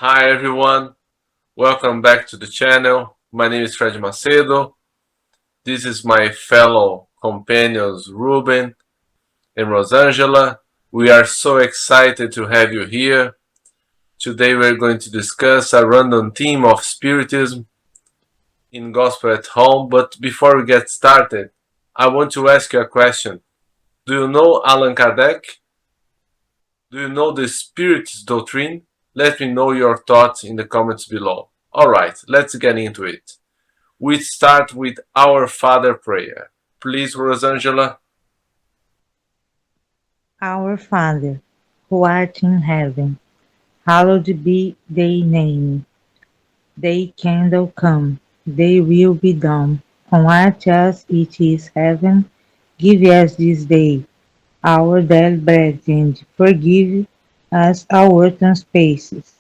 Hi everyone, welcome back to the channel. My name is Fred Macedo. This is my fellow companions Ruben and Rosangela. We are so excited to have you here. Today we're going to discuss a random theme of Spiritism in Gospel at Home. But before we get started, I want to ask you a question. Do you know Allan Kardec? Do you know the Spiritist doctrine? Let me know your thoughts in the comments below. Alright, let's get into it. We start with our Father prayer. Please, Rosangela. Our Father, who art in heaven, hallowed be thy name. Thy kingdom come, thy will be done, on earth as it is heaven. Give us this day our daily bread, and forgive us our trespasses,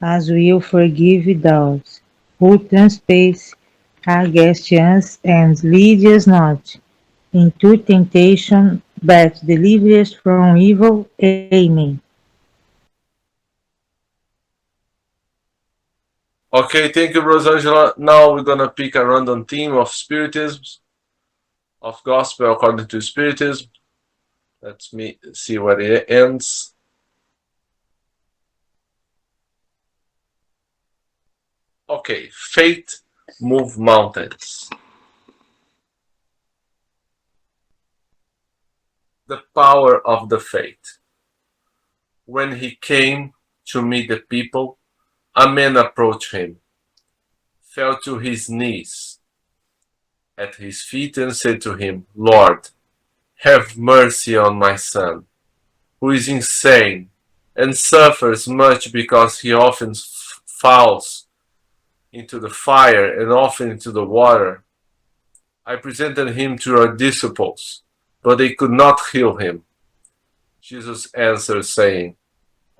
as we forgive those who trespass against us, and lead us not into temptation, but deliver us from evil. Amen. Okay, thank you, Rosangela. Now we're gonna pick a random theme of Spiritism, of Gospel according to Spiritism. Let me see where it ends. Okay, faith move mountains. The power of the faith. When he came to meet the people, a man approached him, fell to his knees at his feet and said to him, Lord, have mercy on my son, who is insane and suffers much because he often falls into the fire and often into the water. I presented him to your disciples, but they could not heal him. Jesus answered, saying,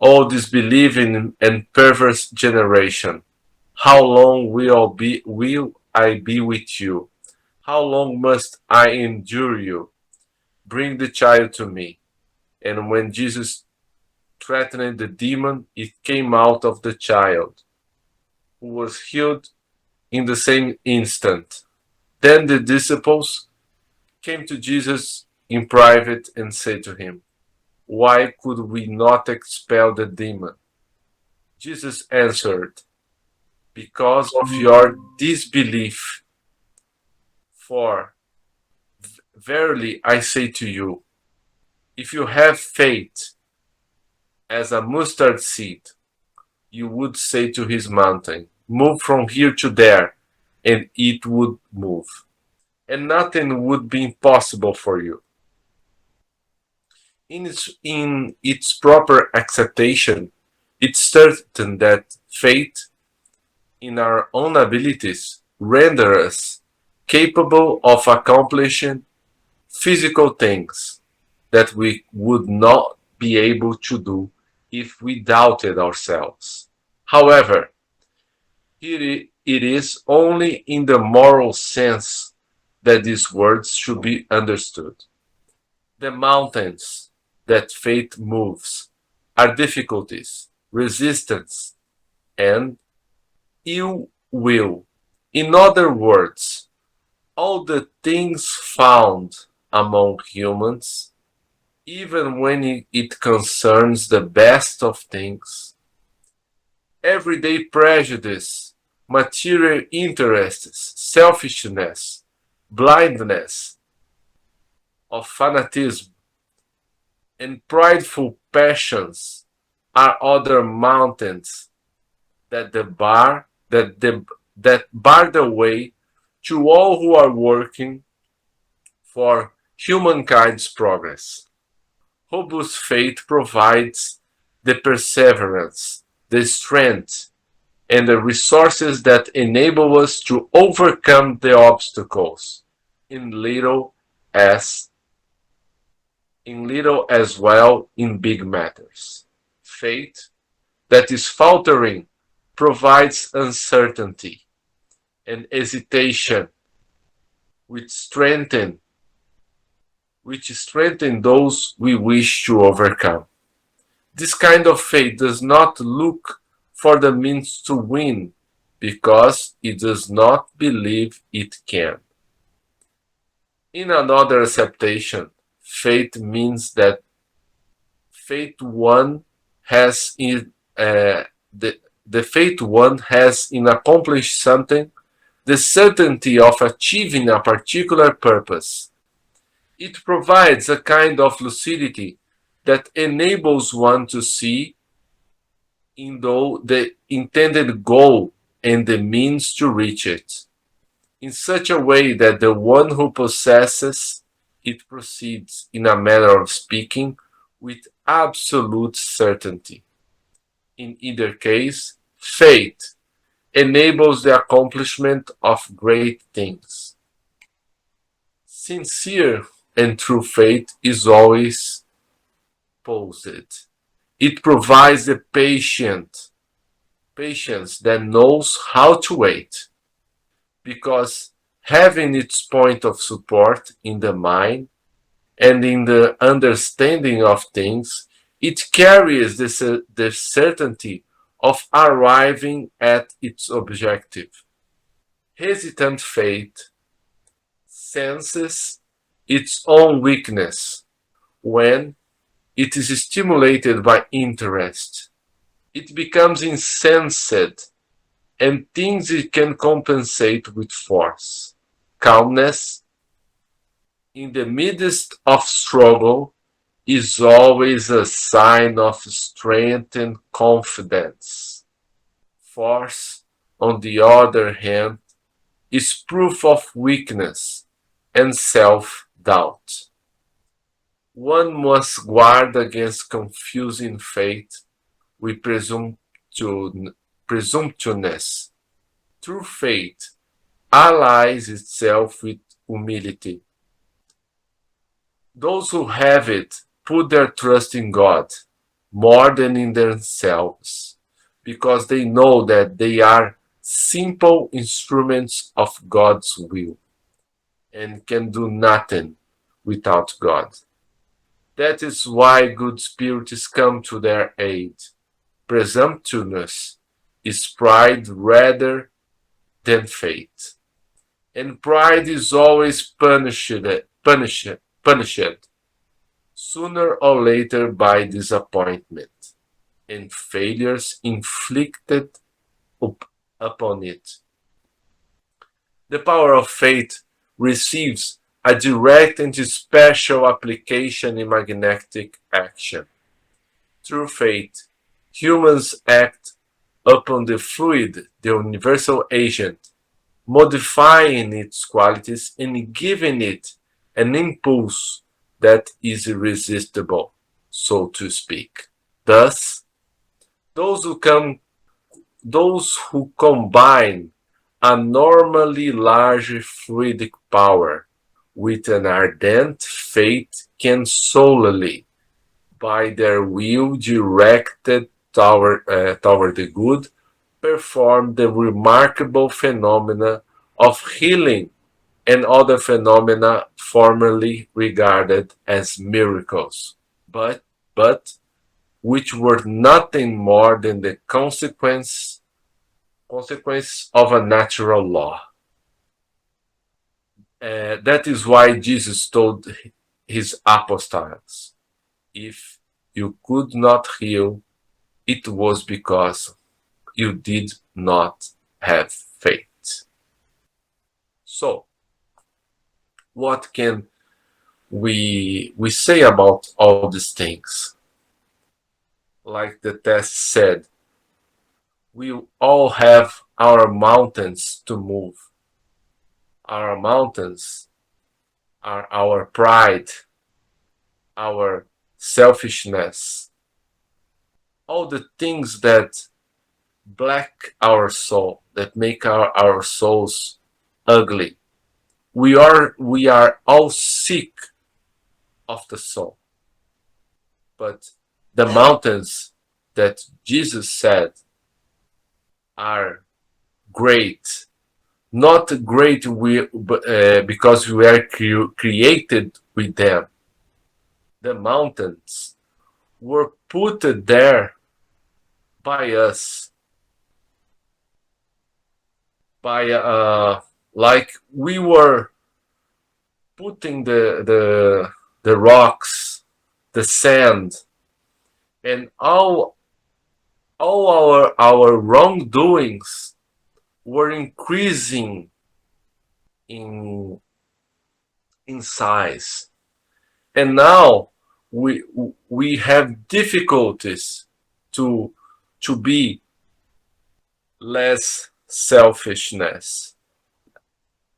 O disbelieving and perverse generation, how long will I be with you? How long must I endure you? Bring the child to me. And when Jesus threatened the demon, it came out of the child, who was healed in the same instant. Then the disciples came to Jesus in private and said to him, Why could we not expel the demon? Jesus answered, Because of your disbelief. For verily I say to you, if you have faith as a mustard seed, you would say to his mountain, Move from here to there, and it would move. And nothing would be impossible for you. In its proper acceptation, it's certain that faith in our own abilities render us capable of accomplishing physical things that we would not be able to do if we doubted ourselves. However, it is only in the moral sense that these words should be understood. The mountains that faith moves are difficulties, resistance, and ill will. In other words, all the things found among humans, even when it concerns the best of things, everyday prejudice, material interests, selfishness, blindness of fanatism, and prideful passions are other mountains that bar the way to all who are working for humankind's progress. Robust faith provides the perseverance, the strength, and the resources that enable us to overcome the obstacles in little as well in big matters. Faith that is faltering provides uncertainty and hesitation, which strengthen those we wish to overcome. This kind of faith does not look for the means to win because it does not believe it can. In another acceptation, fate means that fate one has in the fate one has in accomplished something the certainty of achieving a particular purpose. It provides a kind of lucidity that enables one to see into the intended goal and the means to reach it, in such a way that the one who possesses it proceeds, in a manner of speaking, with absolute certainty. In either case, fate enables the accomplishment of great things. Sincere and true faith is always posed. It provides the patience that knows how to wait, because having its point of support in the mind and in the understanding of things, it carries the certainty of arriving at its objective. Hesitant faith senses its own weakness when it is stimulated by interest. It becomes insensate and thinks it can compensate with force. Calmness in the midst of struggle is always a sign of strength and confidence. Force, on the other hand, is proof of weakness and self-doubt. One must guard against confusing faith with presumptuousness. True faith allies itself with humility. Those who have it put their trust in God more than in themselves, because they know that they are simple instruments of God's will and can do nothing without God. That is why good spirits come to their aid. Presumptuousness is pride rather than faith, and pride is always punished sooner or later by disappointment and failures inflicted upon it. The power of faith receives a direct and special application in magnetic action. Through faith, humans act upon the fluid, the universal agent, modifying its qualities and giving it an impulse that is irresistible, so to speak. Thus, those who come those who combine a normally large fluidic power with an ardent faith can solely, by their will directed toward the good, perform the remarkable phenomena of healing and other phenomena formerly regarded as miracles, but which were nothing more than the consequence of a natural law. That is why Jesus told his apostles, if you could not heal, it was because you did not have faith. So, what can we say about all these things? Like the test said, we all have our mountains to move. Our mountains are our pride, our selfishness, all the things that black our soul, that make our souls ugly. We are all sick of the soul. But the mountains that Jesus said are great, not great because we are created with them. The mountains were put there by us by like we were putting the rocks, the sand, and all our wrongdoings were increasing in in size. And now we we have difficulties to be less selfishness,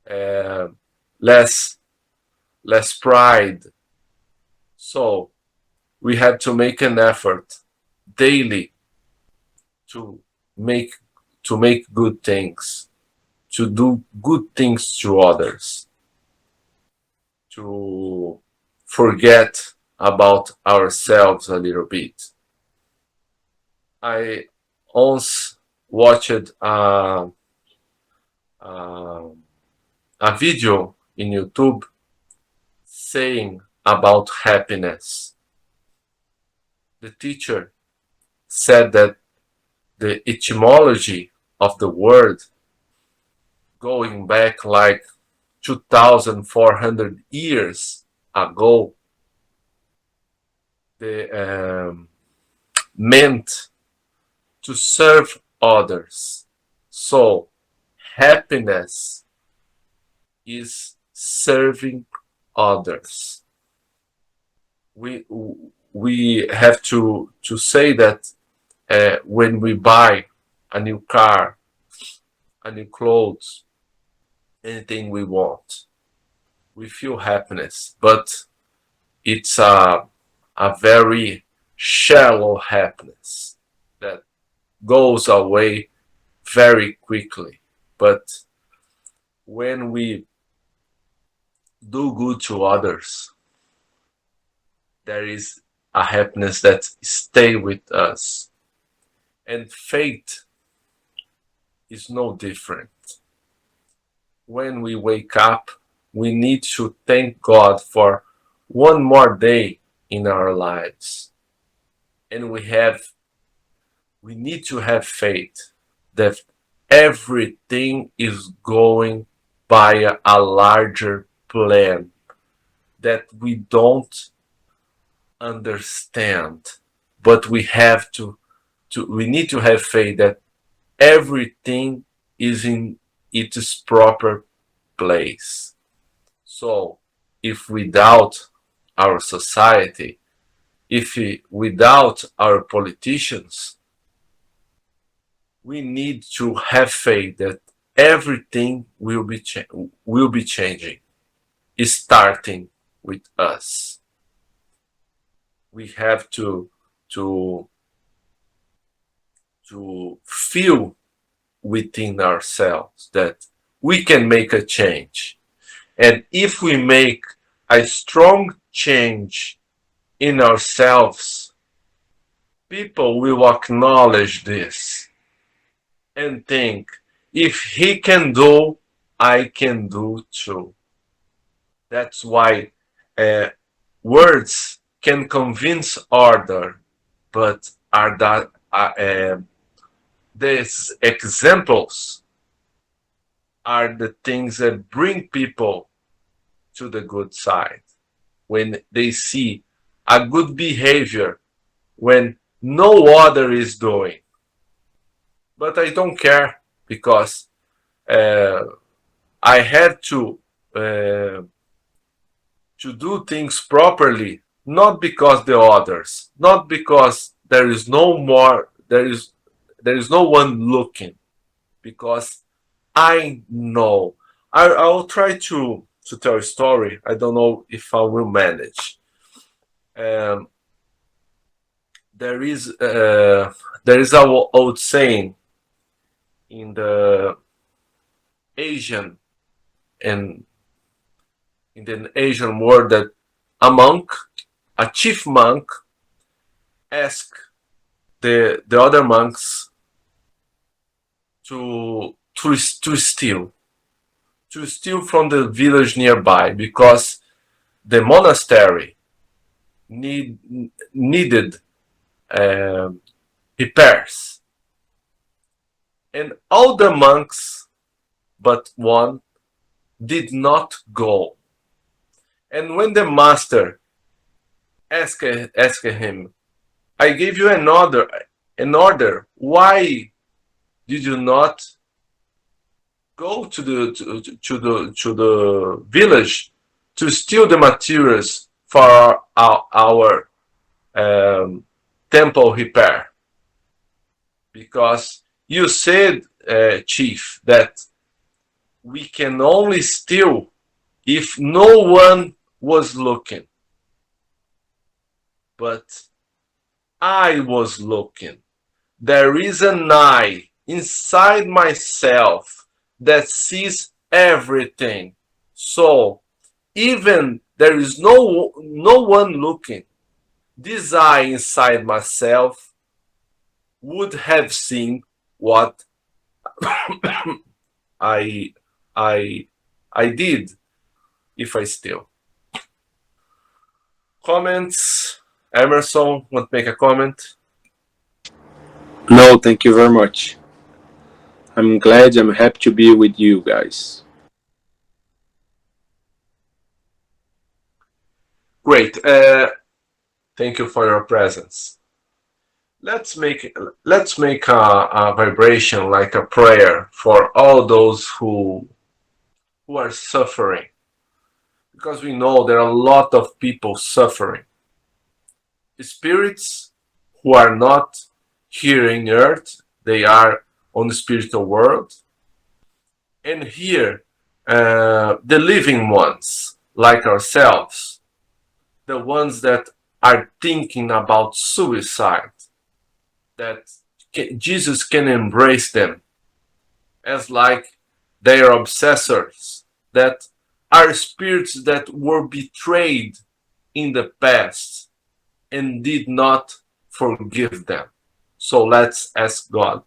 uh, less pride. So we have to make an effort daily to make good things, to do good things to others, to forget about ourselves a little bit. I once watched uh, a video in YouTube saying about happiness. The teacher said that the etymology of the word, going back like 2,400 years ago, the, meant to serve others. So happiness is serving others. We we have to say that when we buy a new car, a new clothes, anything we want, we feel happiness, but it's a very shallow happiness that goes away very quickly. But when we do good to others, there is a happiness that stay with us. And faith is no different. When we wake up, we need to thank God for one more day in our lives. And we need to have faith that everything is going by a larger plan that we don't understand, but we need to have faith that everything is in its proper place. So if without our society, if without our politicians, we need to have faith that everything will be changing, starting with us. We have to feel within ourselves that we can make a change. And if we make a strong change in ourselves, people will acknowledge this and think, if he can do, I can do too. That's why uh, words can convince order, but are that these examples are the things that bring people to the good side. When they see a good behavior when no other is doing. But I don't care because uh, I had uh, to do things properly, not because the others, not because there is no one looking, because I know. I'll try to tell a story. I don't know if I will manage. Um, there is a old saying in the Asian and in the Asian world that a monk, a chief monk, asked the other monks to steal from the village nearby because the monastery needed repairs, and all the monks but one did not go. And when the master asked him, I gave you an order. Why did you not go to the village to steal the materials for our temple repair? Because you said, chief, that we can only steal if no one was looking. But I was looking. There is an eye inside myself that sees everything. So even there is no one looking, this eye inside myself would have seen what I I I did if I steal. Comments? Emerson, want to make a comment? No, thank you very much. I'm glad, I'm happy to be with you guys. Great. Thank you for your presence. Let's make a vibration like a prayer for all those who are suffering, because we know there are a lot of people suffering. Spirits who are not here in earth, they are on the spiritual world, and here the living ones like ourselves, the ones that are thinking about suicide, that Jesus can embrace them as like their obsessors, that are spirits that were betrayed in the past and did not forgive them. So let's ask God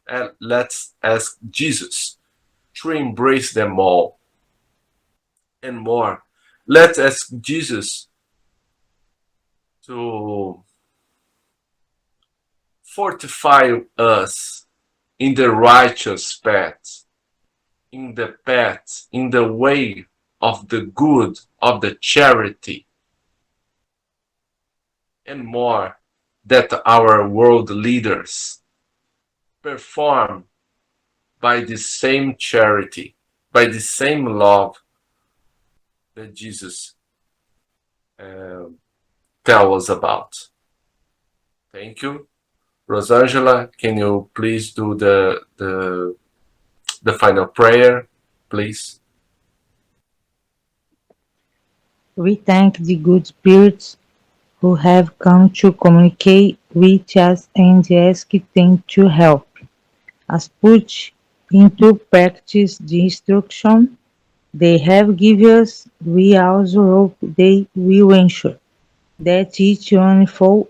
and let's ask Jesus to embrace them all and more. Let's ask Jesus to fortify us in the righteous path, in the way of the good, of the charity, and more, that our world leaders perform by the same charity, by the same love that Jesus uh, tells us about. Thank you. Rosangela, can you please do the final prayer, please? We thank the good spirits who have come to communicate with us and ask them to help us put into practice the instruction they have given us. We also hope they will ensure that each one of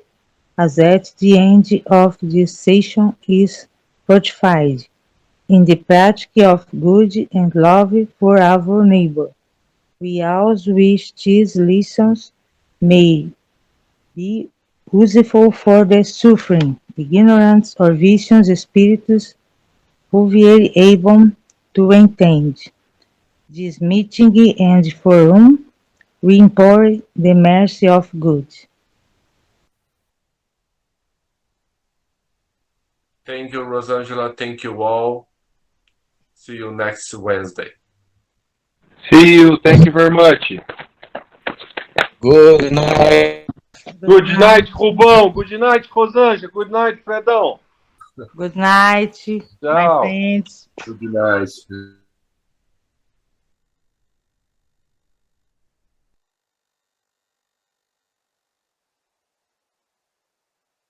us at the end of this session is fortified in the practice of good and love for our neighbor. We also wish these lessons may be useful for the suffering, ignorant or vicious spirits who were able to attend this meeting and for whom we implore the mercy of God. Thank you, Rosangela. Thank you all. See you next Wednesday. See you, thank you very much. Good night. Good Good night. night, Rubão. Good night, Rosângela. Good night, Fredão. Good night, my Tchau. friends. Good night.